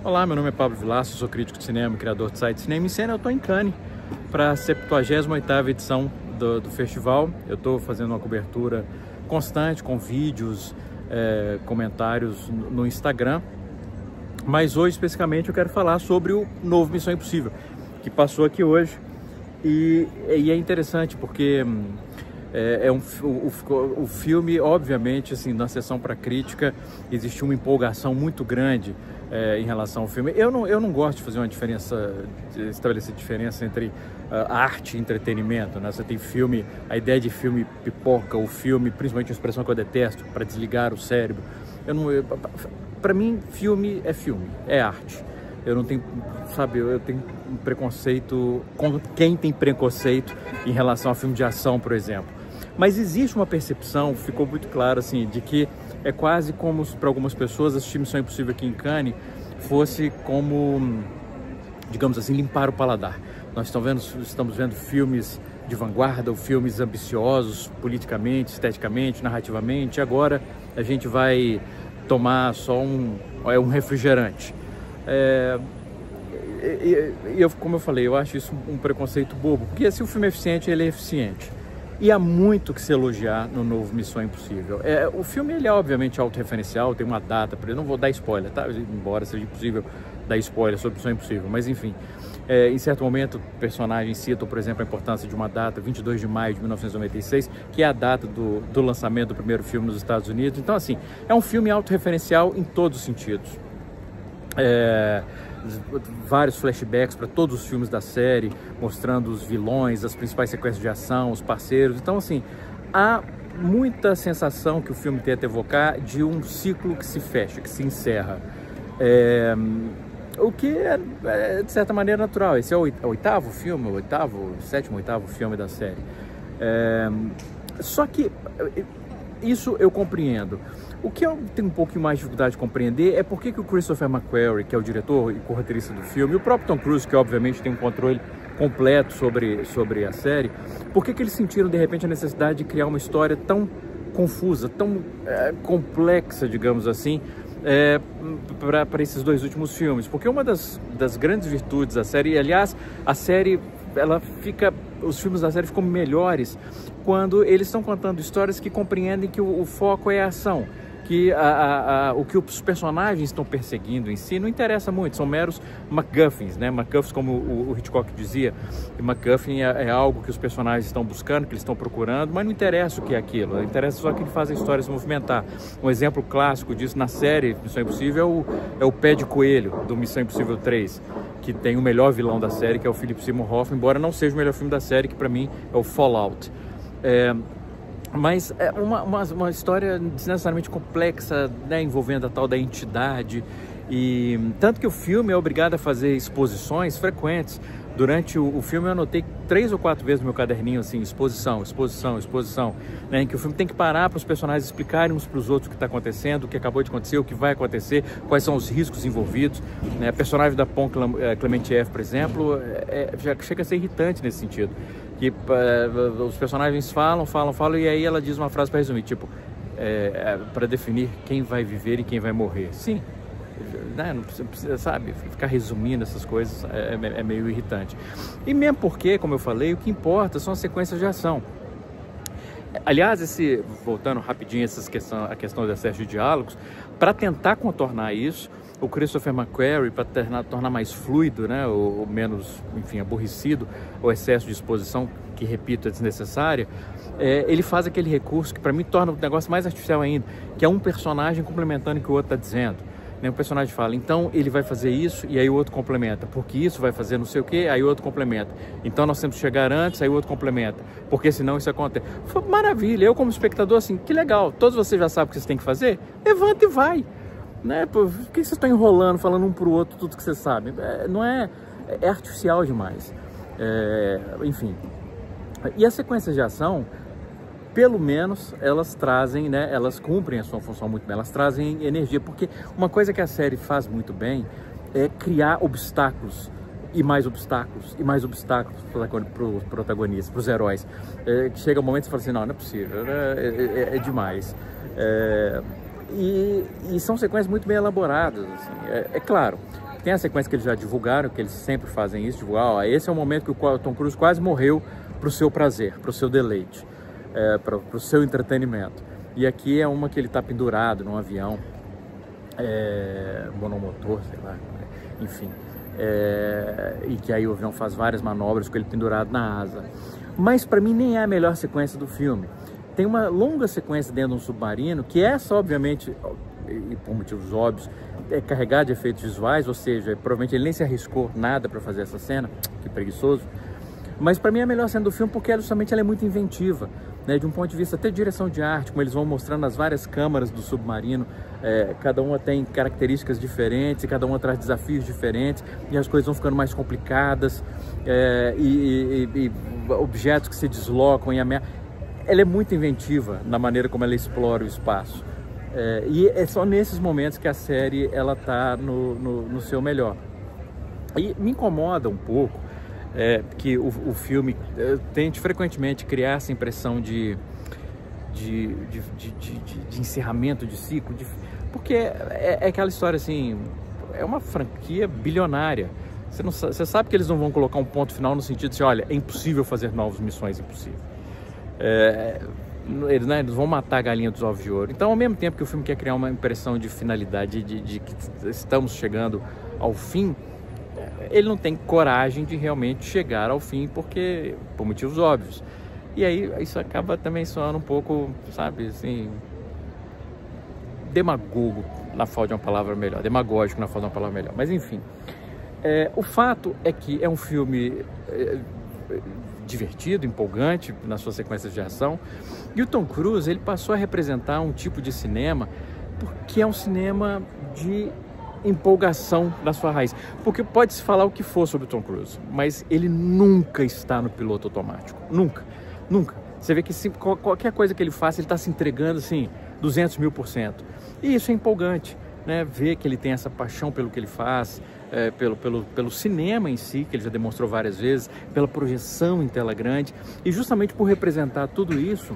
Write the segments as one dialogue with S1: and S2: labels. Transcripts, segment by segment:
S1: Olá, meu nome é Pablo Vilaça, sou crítico de cinema, criador do site Cinema em Cena. Eu estou em Cannes para a 78ª edição do festival. Eu estou fazendo uma cobertura constante com vídeos, comentários no Instagram. Mas hoje, especificamente, eu quero falar sobre o novo Missão Impossível, que passou aqui hoje. E é interessante porque o filme, obviamente, assim, na sessão para crítica, existiu uma empolgação muito grande em relação ao filme. Eu não gosto de fazer uma diferença, de estabelecer diferença entre arte e entretenimento, né? Você tem filme, a ideia de filme pipoca, o filme, principalmente uma expressão que eu detesto, para desligar o cérebro. Para mim, filme, é arte. Eu não tenho, sabe, eu tenho um preconceito com quem tem preconceito em relação a filme de ação, por exemplo. Mas existe uma percepção, ficou muito claro, assim, de que é quase como, para algumas pessoas, assistir Missão Impossível aqui em Cannes fosse como, digamos assim, limpar o paladar. Nós estamos vendo filmes de vanguarda, ou filmes ambiciosos, politicamente, esteticamente, narrativamente. Agora a gente vai tomar só um refrigerante. Como eu falei, eu acho isso um preconceito bobo, porque se o filme é eficiente, ele é eficiente. E há muito que se elogiar no novo Missão Impossível. O filme, ele é obviamente autorreferencial, tem uma data, eu não vou dar spoiler, tá? Embora seja impossível dar spoiler sobre Missão Impossível, mas enfim. Em certo momento, personagens citam, por exemplo, a importância de uma data, 22 de maio de 1996, que é a data do lançamento do primeiro filme nos Estados Unidos. Então, assim, é um filme autorreferencial em todos os sentidos. Vários flashbacks para todos os filmes da série, mostrando os vilões, as principais sequências de ação, os parceiros. Então, assim, há muita sensação que o filme tenta evocar de um ciclo que se fecha, que se encerra. O que é, de certa maneira, natural. Esse é o oitavo filme, sétimo, oitavo filme da série. Só que isso eu compreendo. O que eu tenho um pouco mais de dificuldade de compreender é por que o Christopher McQuarrie, que é o diretor e co-roteirista do filme, e o próprio Tom Cruise, que obviamente tem um controle completo sobre a série, por que eles sentiram de repente a necessidade de criar uma história tão confusa, tão complexa, digamos assim, para esses dois últimos filmes? Porque uma das grandes virtudes da série, e aliás, a série, os filmes da série ficam melhores quando eles estão contando histórias que compreendem que o foco é a ação, que o que os personagens estão perseguindo em si não interessa muito, são meros MacGuffins, né? MacGuffins, como o Hitchcock dizia, MacGuffin é algo que os personagens estão buscando, que eles estão procurando, mas não interessa o que é aquilo, interessa só que ele faz a história se movimentar. Um exemplo clássico disso na série Missão Impossível é o Pé de Coelho, do Missão Impossível 3, que tem o melhor vilão da série, que é o Philip Seymour Hoffman, embora não seja o melhor filme da série, que para mim é o Fallout. Mas é uma história desnecessariamente complexa, né, envolvendo a tal da entidade, e tanto que o filme é obrigado a fazer exposições frequentes. Durante o filme eu anotei 3 ou 4 vezes no meu caderninho, assim, exposição, né, em que o filme tem que parar para os personagens explicarem uns para os outros o que está acontecendo, o que acabou de acontecer, o que vai acontecer, quais são os riscos envolvidos, né? A personagem da Pom Klementieff, por exemplo, já chega a ser irritante nesse sentido, que os personagens falam, e aí ela diz uma frase para resumir, tipo, para definir quem vai viver e quem vai morrer. Sim, né? Não precisa, sabe, ficar resumindo essas coisas é meio irritante. E mesmo porque, como eu falei, o que importa são as sequências de ação. Aliás, voltando rapidinho a questão do excesso de diálogos, para tentar contornar isso, o Christopher McQuarrie, para tornar mais fluido, né, ou menos, enfim, aborrecido o excesso de exposição, que, repito, é desnecessária, ele faz aquele recurso que para mim torna o negócio mais artificial ainda, que é um personagem complementando o que o outro está dizendo. O personagem fala, então ele vai fazer isso, e aí o outro complementa, porque isso vai fazer não sei o que, aí o outro complementa. Então nós temos que chegar antes, aí o outro complementa, porque senão isso acontece. Maravilha, eu como espectador, assim, que legal, todos vocês já sabem o que vocês têm que fazer, levanta e vai. Né? Por que vocês estão enrolando, falando um para o outro tudo que vocês sabem? É artificial demais. Enfim. E as sequências de ação, pelo menos elas trazem, né, elas cumprem a sua função muito bem, elas trazem energia, porque uma coisa que a série faz muito bem é criar obstáculos, e mais obstáculos, para os protagonistas, para os heróis. Chega um momento que você fala assim, não é possível, é demais. E são sequências muito bem elaboradas, assim. Claro, Tem a sequência que eles já divulgaram, que eles sempre fazem isso, divulgar, ó, esse é o momento que o Tom Cruise quase morreu para o seu prazer, para o seu deleite, para o seu entretenimento. E aqui é uma que ele está pendurado num avião, monomotor, sei lá, enfim, e que aí o avião faz várias manobras com ele pendurado na asa. Mas para mim nem é a melhor sequência do filme. Tem uma longa sequência dentro de um submarino, que essa obviamente, e por motivos óbvios, é carregada de efeitos visuais, ou seja, provavelmente ele nem se arriscou nada para fazer essa cena, que preguiçoso. Mas para mim é a melhor cena do filme porque justamente ela é muito inventiva, né? De um ponto de vista até de direção de arte, como eles vão mostrando as várias câmaras do submarino, cada uma tem características diferentes, e cada uma traz desafios diferentes, e as coisas vão ficando mais complicadas, e objetos que se deslocam e ameaçam. Ela é muito inventiva na maneira como ela explora o espaço, e é só nesses momentos que a série ela tá no seu melhor. E me incomoda um pouco que o filme tente frequentemente criar essa impressão de encerramento de ciclo, porque é aquela história assim, é uma franquia bilionária. Você sabe que eles não vão colocar um ponto final no sentido de assim, olha, é impossível fazer novas missões, impossível. Eles vão matar a galinha dos ovos de ouro. Então, ao mesmo tempo que o filme quer criar uma impressão de finalidade, de que estamos chegando ao fim, ele não tem coragem de realmente chegar ao fim, porque por motivos óbvios. E aí isso acaba também soando um pouco, sabe, assim, demagogo, na falta de uma palavra melhor, demagógico na falta de uma palavra melhor. Mas enfim, o fato é que é um filme divertido, empolgante nas suas sequências de ação, e o Tom Cruise ele passou a representar um tipo de cinema que é um cinema de empolgação da sua raiz, porque pode-se falar o que for sobre o Tom Cruise, mas ele nunca está no piloto automático, nunca. Você vê que qualquer coisa que ele faça, ele está se entregando assim, 200.000%, e isso é empolgante, né? Ver que ele tem essa paixão pelo que ele faz, pelo cinema em si, que ele já demonstrou várias vezes, pela projeção em tela grande, e justamente por representar tudo isso,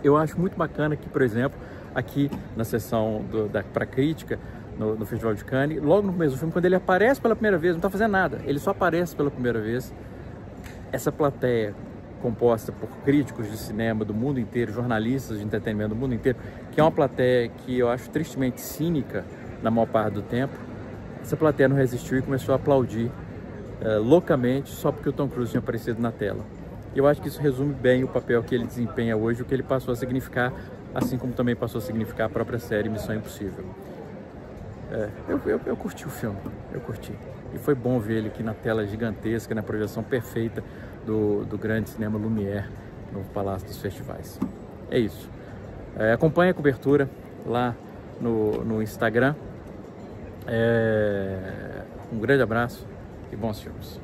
S1: eu acho muito bacana que, por exemplo, aqui na sessão para crítica, no Festival de Cannes, logo no começo do filme, quando ele aparece pela primeira vez, não está fazendo nada, ele só aparece pela primeira vez, essa plateia composta por críticos de cinema do mundo inteiro, jornalistas de entretenimento do mundo inteiro, que é uma plateia que eu acho tristemente cínica na maior parte do tempo, essa plateia não resistiu e começou a aplaudir loucamente só porque o Tom Cruise tinha aparecido na tela. Eu acho que isso resume bem o papel que ele desempenha hoje, o que ele passou a significar, assim como também passou a significar a própria série Missão Impossível. Eu curti o filme, eu curti. E foi bom ver ele aqui na tela gigantesca, na projeção perfeita do grande cinema Lumière, no Palácio dos Festivais. É isso. Acompanhe a cobertura lá no Instagram. Um grande abraço e bons filmes.